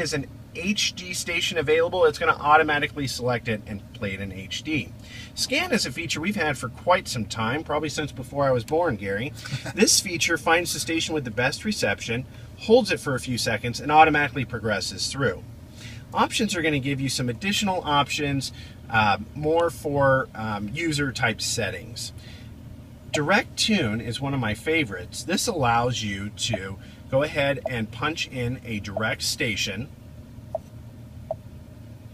is an HD station available, it's going to automatically select it and play it in HD. Scan is a feature we've had for quite some time, probably since before I was born, Gary. This feature finds the station with the best reception, holds it for a few seconds, and automatically progresses through. Options are going to give you some additional options, more for user type settings. Direct Tune is one of my favorites. This allows you to go ahead and punch in a direct station,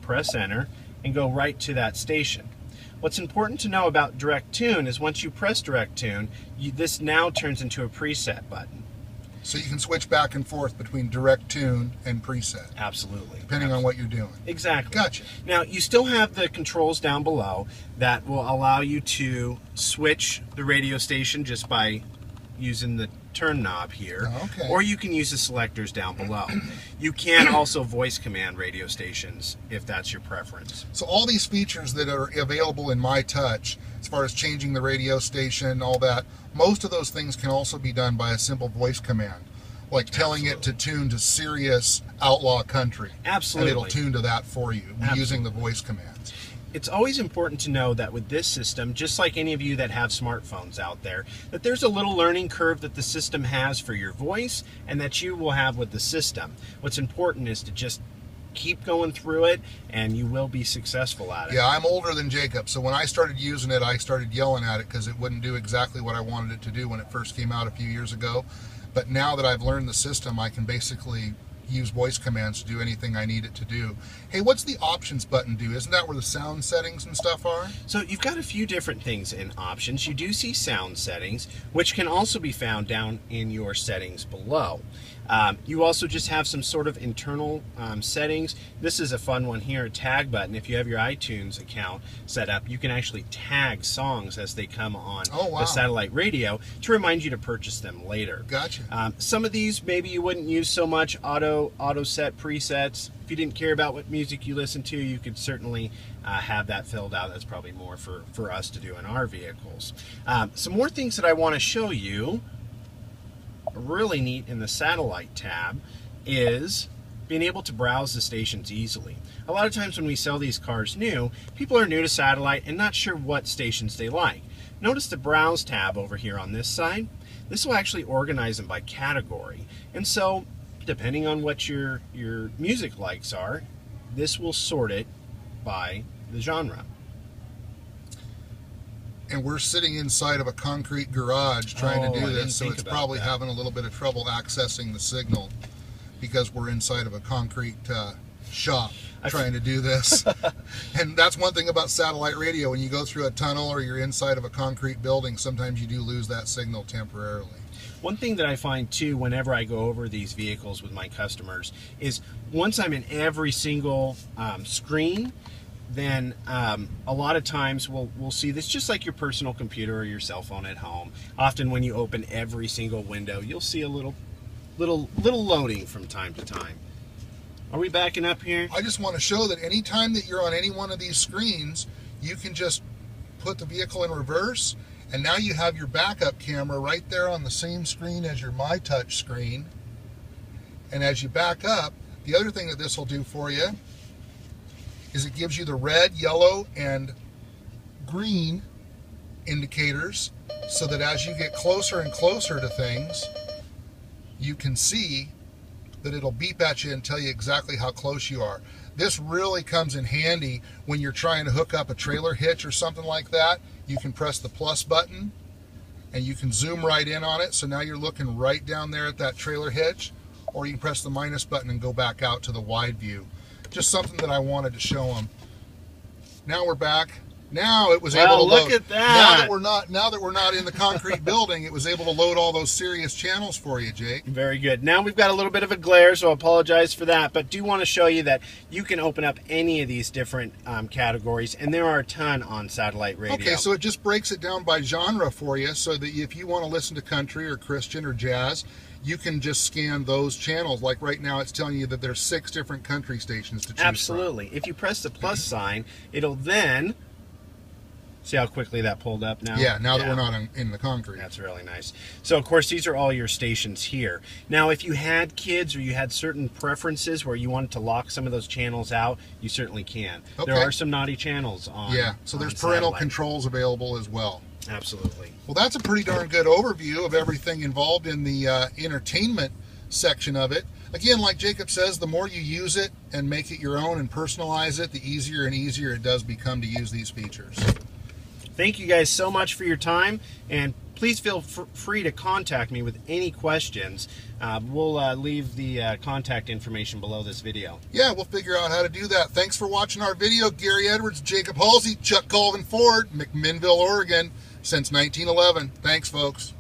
press enter, and go right to that station. What's important to know about Direct Tune is once you press Direct Tune, this now turns into a preset button. So you can switch back and forth between Direct Tune and preset. Absolutely. Depending on what you're doing. Exactly. Gotcha. Now, you still have the controls down below that will allow you to switch the radio station just by using the turn knob here. Okay. Or you can use the selectors down below. You can also voice command radio stations if that's your preference. So all these features that are available in MyTouch, as far as changing the radio station, all that, most of those things can also be done by a simple voice command, like telling it to tune to Sirius Outlaw Country. Absolutely. And it'll tune to that for you using the voice commands. It's always important to know that with this system, just like any of you that have smartphones out there, that there's a little learning curve that the system has for your voice and that you will have with the system. What's important is to just keep going through it and you will be successful at it. Yeah, I'm older than Jacob, so when I started using it, I started yelling at it because it wouldn't do exactly what I wanted it to do when it first came out a few years ago. But now that I've learned the system, I can basically use voice commands to do anything I need it to do. Hey, what's the options button do? Isn't that where the sound settings and stuff are? So you've got a few different things in options. You do see sound settings, which can also be found down in your settings below. You also just have some sort of internal settings. This is a fun one here, a tag button. If you have your iTunes account set up, you can actually tag songs as they come on the satellite radio to remind you to purchase them later. Gotcha. Some of these maybe you wouldn't use so much, auto set presets. If you didn't care about what music you listen to, you could certainly have that filled out. That's probably more for us to do in our vehicles. Some more things that I want to show you, really neat in the satellite tab, is being able to browse the stations easily. A lot of times when we sell these cars new, people are new to satellite and not sure what stations they like. Notice the browse tab over here on this side. This will actually organize them by category. And so, depending on what your music likes are, this will sort it by the genre. And we're sitting inside of a concrete garage trying to do this, so it's probably having a little bit of trouble accessing the signal because we're inside of a concrete shop trying to do this. And that's one thing about satellite radio. When you go through a tunnel or you're inside of a concrete building, sometimes you do lose that signal temporarily. One thing that I find too whenever I go over these vehicles with my customers is once I'm in every single screen, then a lot of times we'll see this just like your personal computer or your cell phone at home. Often when you open every single window, you'll see a little loading from time to time. Are we backing up here? I just want to show that anytime that you're on any one of these screens, you can just put the vehicle in reverse, and now you have your backup camera right there on the same screen as your MyTouch screen. And as you back up, the other thing that this will do for you is it gives you the red, yellow, and green indicators so that as you get closer and closer to things, you can see that it'll beep at you and tell you exactly how close you are. This really comes in handy when you're trying to hook up a trailer hitch or something like that. You can press the plus button and you can zoom right in on it, so now you're looking right down there at that trailer hitch, or you can press the minus button and go back out to the wide view. Just something that I wanted to show them. Now we're back. Now it was able to load. Look at that. Now that we're not in the concrete building, it was able to load all those Sirius channels for you, Jake. Very good. Now we've got a little bit of a glare, so I apologize for that, but do want to show you that you can open up any of these different categories, and there are a ton on satellite radio. Okay, so it just breaks it down by genre for you, so that if you want to listen to country or Christian or jazz, you can just scan those channels. Like right now, it's telling you that there's 6 different country stations to choose Absolutely. from. If you press the plus sign, it'll then See how quickly that pulled up now? Yeah, now that we're not in the concrete. That's really nice. So, of course, these are all your stations here. Now, if you had kids or you had certain preferences where you wanted to lock some of those channels out, you certainly can. Okay. There are some naughty channels on. Yeah, so there's parental controls available as well. Absolutely. Well, that's a pretty darn good overview of everything involved in the entertainment section of it. Again, like Jacob says, the more you use it and make it your own and personalize it, the easier and easier it does become to use these features. Thank you guys so much for your time, and please feel free to contact me with any questions. We'll leave the contact information below this video. Yeah, we'll figure out how to do that. Thanks for watching our video. Gary Edwards, Jacob Halsey, Chuck Colvin Ford, McMinnville, Oregon, since 1911. Thanks, folks.